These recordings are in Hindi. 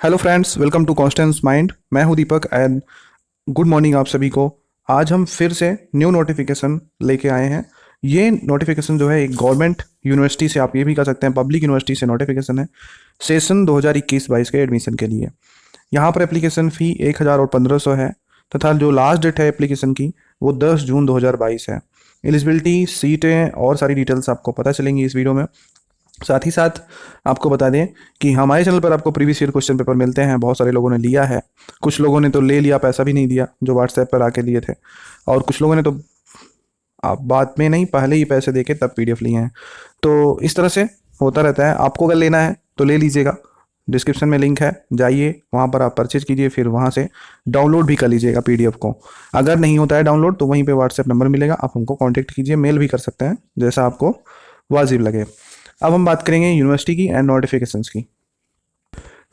Hello friends, welcome to constance mind. मैं हूं दीपक एंड गुड मॉर्निंग आप सभी को। आज हम फिर से न्यू नोटिफिकेशन लेके आए हैं। ये नोटिफिकेशन जो है एक गवर्नमेंट यूनिवर्सिटी से, आप ये भी कह सकते हैं पब्लिक यूनिवर्सिटी से नोटिफिकेशन है, सेशन 2021-22 के एडमिशन के लिए। यहाँ पर एप्लीकेशन फ़ी 1000 और 1500 है तथा जो लास्ट डेट है एप्लीकेशन की वो 10 जून 2022 है। एलिजिबिलिटी, सीटें और सारी डिटेल्स आपको पता चलेंगी इस वीडियो में। साथ ही साथ आपको बता दें कि हमारे चैनल पर आपको प्रीवियस ईयर क्वेश्चन पेपर मिलते हैं। बहुत सारे लोगों ने लिया है, कुछ लोगों ने तो ले लिया, पैसा भी नहीं दिया, जो व्हाट्सएप पर आके लिए थे, और कुछ लोगों ने तो आप बाद में नहीं, पहले ही पैसे देके तब पीडीएफ लिए हैं। तो इस तरह से होता रहता है। आपको अगर लेना है तो ले लीजिएगा, डिस्क्रिप्शन में लिंक है, जाइए वहाँ पर आप परचेज कीजिए, फिर वहाँ से डाउनलोड भी कर लीजिएगा पीडीएफ को। अगर नहीं होता है डाउनलोड तो वहीं पे व्हाट्सएप नंबर मिलेगा, आप हमको कांटेक्ट कीजिए, मेल भी कर सकते हैं, जैसा आपको वाजिब लगे। अब हम बात करेंगे यूनिवर्सिटी की एंड नोटिफिकेशंस की।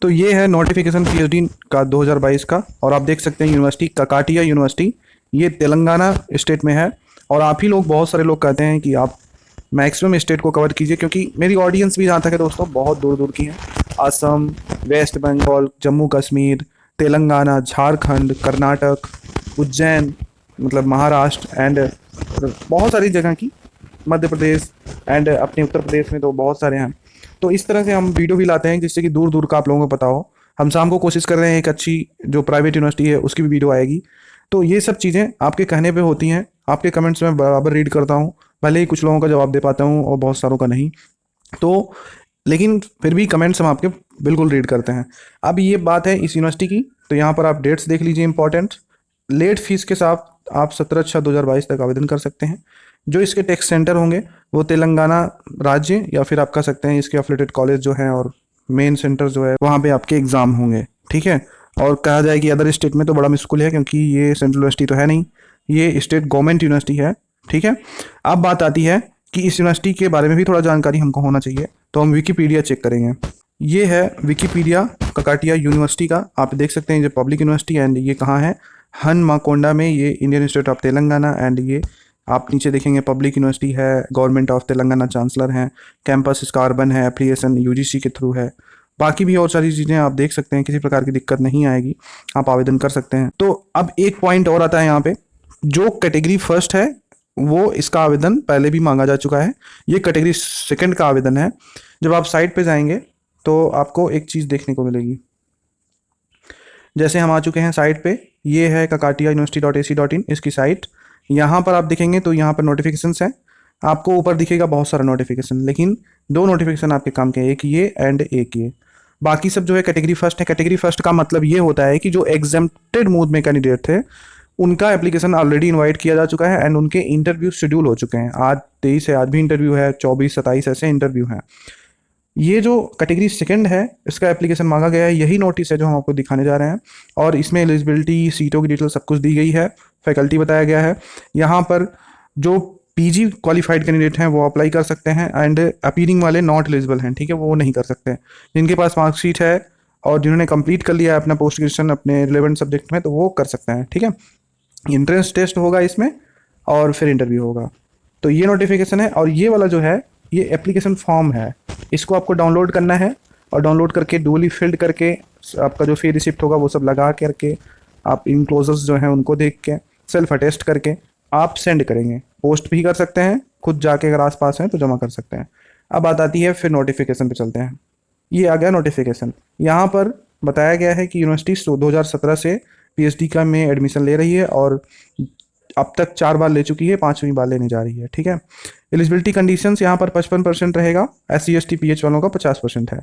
तो ये है नोटिफिकेशन पीएचडी का 2022 का, और आप देख सकते हैं यूनिवर्सिटी ककाटिया यूनिवर्सिटी, ये तेलंगाना स्टेट में है। और आप ही लोग, बहुत सारे लोग कहते हैं कि आप मैक्सिमम स्टेट को कवर कीजिए, क्योंकि मेरी ऑडियंस भी जहाँ तक है दोस्तों बहुत दूर दूर की है। असम, वेस्ट बंगाल, जम्मू कश्मीर, तेलंगाना, झारखंड, कर्नाटक, उज्जैन, मतलब महाराष्ट्र एंड बहुत सारी जगह की, मध्य प्रदेश एंड अपने उत्तर प्रदेश में तो बहुत सारे हैं। तो इस तरह से हम वीडियो भी लाते हैं जिससे कि दूर दूर का आप लोगों को पता हो। हम शाम को कोशिश कर रहे हैं एक अच्छी जो प्राइवेट यूनिवर्सिटी है उसकी भी वीडियो आएगी। तो ये सब चीज़ें आपके कहने पे होती हैं। आपके कमेंट्स में बराबर रीड करता हूँ, भले ही कुछ लोगों का जवाब दे पाता हूँ और बहुत सारों का नहीं, तो लेकिन फिर भी कमेंट्स हम आपके बिल्कुल रीड करते हैं। अब ये बात है इस यूनिवर्सिटी की, तो यहाँ पर आप डेट्स देख लीजिए इंपॉर्टेंट। लेट फीस के साथ आप 17/6/2022 तक आवेदन कर सकते हैं। जो इसके टेस्ट सेंटर होंगे वो तेलंगाना राज्य, या फिर आप कह सकते हैं इसके एफिलेटेड कॉलेज जो है और मेन सेंटर जो है वहाँ पे आपके एग्ज़ाम होंगे, ठीक है। और कहा जाए कि अदर स्टेट में तो बड़ा मुश्किल है, क्योंकि ये सेंट्रल यूनिवर्सिटी तो है नहीं, ये स्टेट गवर्नमेंट यूनिवर्सिटी है, ठीक है। अब बात आती है कि इस यूनिवर्सिटी के बारे में भी थोड़ा जानकारी हमको होना चाहिए, तो हम विकीपीडिया चेक करेंगे। ये है विकीपीडिया ककाटिया यूनिवर्सिटी का, आप देख सकते हैं ये पब्लिक यूनिवर्सिटी एंड ये कहाँ है, हनमाकोंडा में, ये Indian institute of Telangana. And ये आप नीचे देखेंगे पब्लिक यूनिवर्सिटी है, गवर्नमेंट ऑफ तेलंगाना चांसलर हैं, कैंपस इसका अर्बन है, एप्लीकेशन यूजीसी के थ्रू है। बाकी भी और सारी चीज़ें आप देख सकते हैं, किसी प्रकार की दिक्कत नहीं आएगी, आप आवेदन कर सकते हैं। तो अब एक पॉइंट और आता है यहाँ पे, जो कैटेगरी फर्स्ट है वो इसका आवेदन पहले भी मांगा जा चुका है, ये कैटेगरी सेकंड का आवेदन है। जब आप साइट पे जाएंगे तो आपको एक चीज़ देखने को मिलेगी। जैसे हम आ चुके हैं साइट पे, ये है ककाटिया यूनिवर्सिटी.ac.in इसकी साइट। यहाँ पर आप देखेंगे तो यहाँ पर नोटिफिकेशंस हैं, आपको ऊपर दिखेगा बहुत सारा नोटिफिकेशन, लेकिन दो नोटिफिकेशन आपके काम के हैं, एक ये एंड एक ये। बाकी सब जो है कैटेगरी फर्स्ट है। कैटेगरी फर्स्ट का मतलब ये होता है कि जो एग्जेम्प्टेड मोड में कैंडिडेट थे उनका एप्लीकेशन ऑलरेडी इनवाइट किया जा चुका है एंड उनके इंटरव्यू शेड्यूल हो चुके हैं। आज 23 है, आज भी इंटरव्यू है, 24-27 ऐसे इंटरव्यू हैं। ये जो कैटेगरी सेकंड है इसका एप्लीकेशन मांगा गया है, यही नोटिस है जो हम आपको दिखाने जा रहे हैं, और इसमें एलिजिबिलिटी, सीटों की डिटेल सब कुछ दी गई है, फैकल्टी बताया गया है। यहाँ पर जो पीजी क्वालिफाइड कैंडिडेट हैं वो अप्लाई कर सकते हैं एंड अपीयरिंग वाले नॉट एलिजिबल हैं, ठीक है, वो नहीं कर सकते। जिनके पास मार्कशीट है और जिन्होंने कंप्लीट कर लिया है अपना पोस्ट ग्रेजुएशन अपने रिलेवेंट सब्जेक्ट में तो वो कर सकते हैं, ठीक है। इंट्रेंस टेस्ट होगा इसमें और फिर इंटरव्यू होगा। तो ये नोटिफिकेशन है, और ये वाला जो है ये एप्लीकेशन फॉर्म है, इसको आपको डाउनलोड करना है, और डाउनलोड करके डुअली फिल्ड करके आपका जो फी रिसिप्ट होगा वो सब लगा करके आप इनक्लोजर्स जो हैं उनको देख के सेल्फ अटेस्ट करके आप सेंड करेंगे। पोस्ट भी कर सकते हैं, खुद जाके अगर आसपास हैं तो जमा कर सकते हैं। अब बात आती है फिर नोटिफिकेशन पे चलते हैं। ये आ गया नोटिफिकेशन। यहाँ पर बताया गया है कि यूनिवर्सिटी 2017 से पीएचडी का में एडमिशन ले रही है और अब तक 4 बार ले चुकी है, 5वीं बार लेने जा रही है, ठीक है। एलिजिबिलिटी कंडीशंस यहाँ पर 55% रहेगा, SC/ST/PH वालों का 50% है।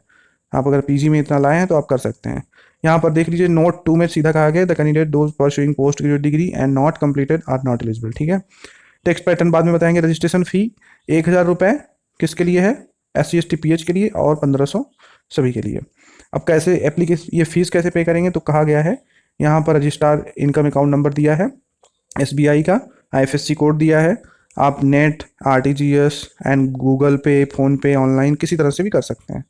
आप अगर पीजी में इतना लाए हैं तो आप कर सकते हैं। यहाँ पर देख लीजिए नोट 2 में सीधा कहा गया the candidate those pursuing post graduate degree and not completed are not eligible, ठीक है। टेक्स्ट पैटर्न बाद में बताएंगे। रजिस्ट्रेशन फ़ी 1000 रुपये किसके लिए है, SC/ST/PH के लिए, और 1500 सभी के लिए। अब कैसे एप्लीकेशन, ये फीस कैसे पे करेंगे, तो कहा गया है यहाँ पर रजिस्ट्रार इनकम अकाउंट नंबर दिया है, SBI का IFSC कोड दिया है। आप नेट, RTGS एंड गूगल पे, फ़ोन पे, ऑनलाइन किसी तरह से भी कर सकते हैं,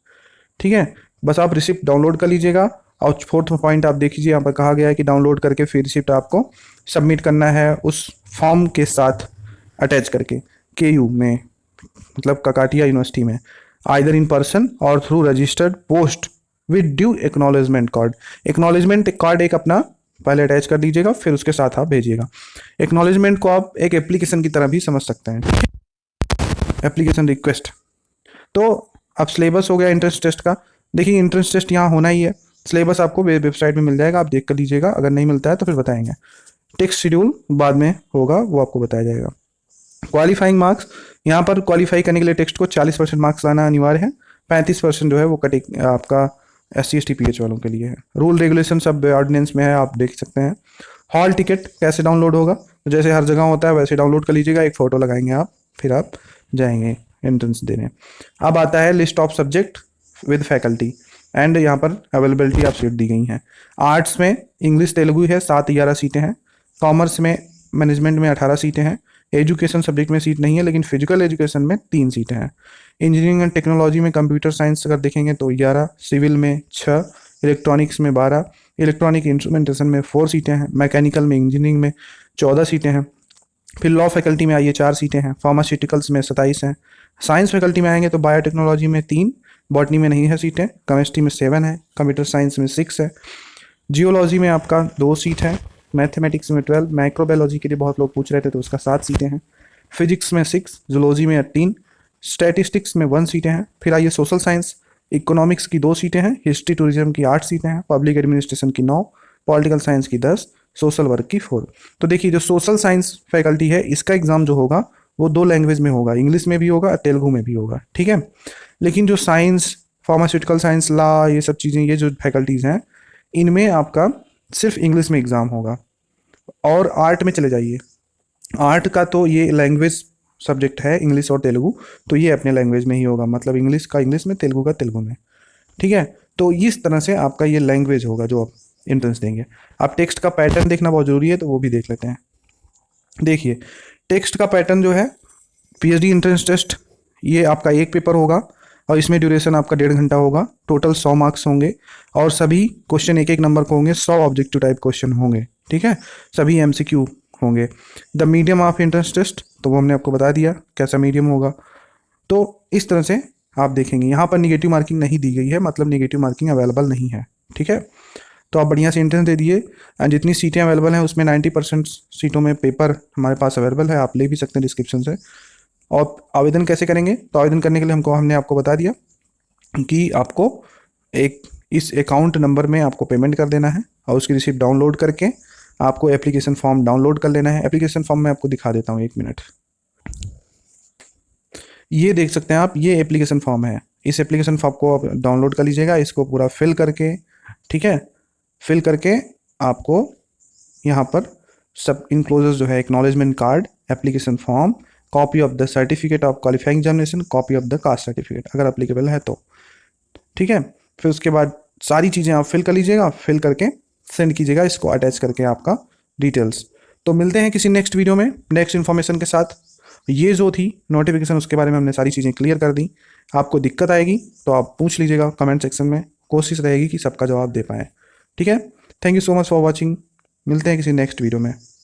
ठीक है। बस आप रिसिप्ट डाउनलोड कर लीजिएगा। और फोर्थ पॉइंट आप देख लीजिए, यहाँ पर कहा गया है कि डाउनलोड करके फिर रिसिप्ट आपको सबमिट करना है उस फॉर्म के साथ अटैच करके, KU में, मतलब ककाटिया यूनिवर्सिटी में, आइदर इन पर्सन और through registered post with due acknowledgement card. Acknowledgement card एक अपना पहले अटैच कर दीजिएगा, फिर उसके साथ आप भेजिएगा। एक्नॉलेजमेंट को आप एक एप्लीकेशन की तरह भी समझ सकते हैं, एप्लीकेशन रिक्वेस्ट। तो अब सिलेबस हो गया एंट्रेंस टेस्ट का। देखिए एंट्रेंस टेस्ट यहाँ होना ही है, सिलेबस आपको वेबसाइट में मिल जाएगा, आप देख कर लीजिएगा, अगर नहीं मिलता है तो फिर बताएंगे। टेक्स्ट शेड्यूल बाद में होगा, वो आपको बताया जाएगा। क्वालिफाइंग मार्क्स, यहाँ पर क्वालिफाई करने के लिए टेक्स्ट को 40% मार्क्स लाना अनिवार्य है, 35% जो है वो कट आपका SC/ST/PH वालों के लिए है। रूल रेगुलेशन सब ऑर्डिनेंस में है, आप देख सकते हैं। हॉल टिकट कैसे डाउनलोड होगा, तो जैसे हर जगह होता है वैसे डाउनलोड कर लीजिएगा, एक फ़ोटो लगाएंगे आप, फिर आप जाएंगे एंट्रेंस देने। अब आता है list of subject with faculty and यहाँ पर अवेलेबिलिटी आप सीट दी गई हैं। आर्ट्स में इंग्लिश तेलुगु है, 7-11 सीटें हैं। कॉमर्स में मैनेजमेंट में 18 सीटें हैं। एजुकेशन सब्जेक्ट में सीट नहीं है, लेकिन फिजिकल एजुकेशन में 3 सीटें हैं। इंजीनियरिंग एंड टेक्नोलॉजी में कंप्यूटर साइंस अगर देखेंगे तो 11, सिविल में 6, इलेक्ट्रॉनिक्स में 12, इलेक्ट्रॉनिक इंस्ट्रूमेंटेशन में 4 सीटें हैं, मैकेनिकल में इंजीनियरिंग में 14 सीटें हैं। फिर लॉ फैकल्टी में आइए 4 सीटें हैं, फार्मास्यूटिकल्स में 27 हैं। साइंस फैकल्टी में आएंगे तो बायोटेक्नोलॉजी में 3, बॉटनी में नहीं है सीटें, केमिस्ट्री में 7 है, कंप्यूटर साइंस में 6 है, जियोलॉजी में आपका 2 सीट है, मैथमेटिक्स में 12, माइक्रोबायोलॉजी के लिए बहुत लोग पूछ रहे थे तो उसका 7 सीटें हैं, फिजिक्स में 6, जूलॉजी में 18, स्टैटिस्टिक्स में 1 सीटें हैं। फिर आइए सोशल साइंस, इकोनॉमिक्स की 2 सीटें हैं, हिस्ट्री टूरिज्म की 8 सीटें हैं, पब्लिक एडमिनिस्ट्रेशन की 9, पॉलिटिकल साइंस की 10, सोशल वर्क की 4। तो देखिए जो सोशल साइंस फैकल्टी है इसका एग्जाम जो होगा वो 2 लैंग्वेज में होगा, इंग्लिश में भी होगा और तेलुगु में भी होगा, ठीक है। लेकिन जो साइंस, फार्मास्यूटिकल साइंस, लॉ, ये सब चीज़ें, ये जो फैकल्टीज़ हैं इनमें आपका सिर्फ इंग्लिश में एग्ज़ाम होगा। और आर्ट में चले जाइए, आर्ट का तो ये लैंग्वेज सब्जेक्ट है इंग्लिश और तेलुगु, तो ये अपने लैंग्वेज में ही होगा, मतलब इंग्लिश का इंग्लिश में, तेलुगु का तेलुगु में, ठीक है। तो इस तरह से आपका ये लैंग्वेज होगा जो आप एंट्रेंस देंगे। आप टेक्स्ट का पैटर्न देखना बहुत ज़रूरी है, तो वो भी देख लेते हैं। देखिए टेक्स्ट का पैटर्न जो है, PhD एंट्रेंस टेस्ट, ये आपका एक पेपर होगा और इसमें ड्यूरेशन आपका 1.5 घंटा होगा। टोटल 100 मार्क्स होंगे और सभी क्वेश्चन एक नंबर के होंगे, 100 ऑब्जेक्टिव टाइप क्वेश्चन होंगे, ठीक है। सभी MCQ होंगे। The medium of entrance test, तो वो हमने आपको बता दिया कैसा मीडियम होगा। तो इस तरह से आप देखेंगे, यहाँ पर निगेटिव मार्किंग नहीं दी गई है, मतलब निगेटिव मार्किंग अवेलेबल नहीं है, ठीक है। तो आप बढ़िया से एंट्रेंस दे दिए, एंड जितनी सीटें अवेलेबल हैं उसमें 90% सीटों में पेपर हमारे पास अवेलेबल है, आप ले भी सकते हैं डिस्क्रिप्शन से। और आवेदन कैसे करेंगे, तो आवेदन करने के लिए हमने आपको बता दिया कि आपको एक इस अकाउंट नंबर में आपको पेमेंट कर देना है और उसकी रिसिप्ट डाउनलोड करके आपको एप्लीकेशन फॉर्म डाउनलोड कर लेना है। एप्लीकेशन फॉर्म मैं आपको दिखा देता हूँ, 1 मिनट। ये देख सकते हैं आप, ये एप्लीकेशन फॉर्म है। इस एप्लीकेशन फॉर्म को आप डाउनलोड कर लीजिएगा, इसको पूरा फिल करके, ठीक है, फिल करके आपको यहाँ पर सब इनक्लोजर्स जो है, acknowledgement card, application form, copy of the certificate of qualifying examination, copy of the caste certificate अगर अप्लीकेबल है तो, ठीक है। फिर उसके बाद सारी चीज़ें आप फिल कर लीजिएगा, फिल करके सेंड कीजिएगा, इसको अटैच करके आपका डिटेल्स। तो मिलते हैं किसी नेक्स्ट वीडियो में नेक्स्ट इन्फॉर्मेशन के साथ। ये जो थी नोटिफिकेशन, उसके बारे में हमने सारी चीज़ें क्लियर कर दी। आपको दिक्कत आएगी तो आप पूछ लीजिएगा कमेंट सेक्शन में, कोशिश रहेगी कि सबका जवाब दे पाएँ, ठीक है। Thank you so much for watching, मिलते हैं किसी नेक्स्ट वीडियो में।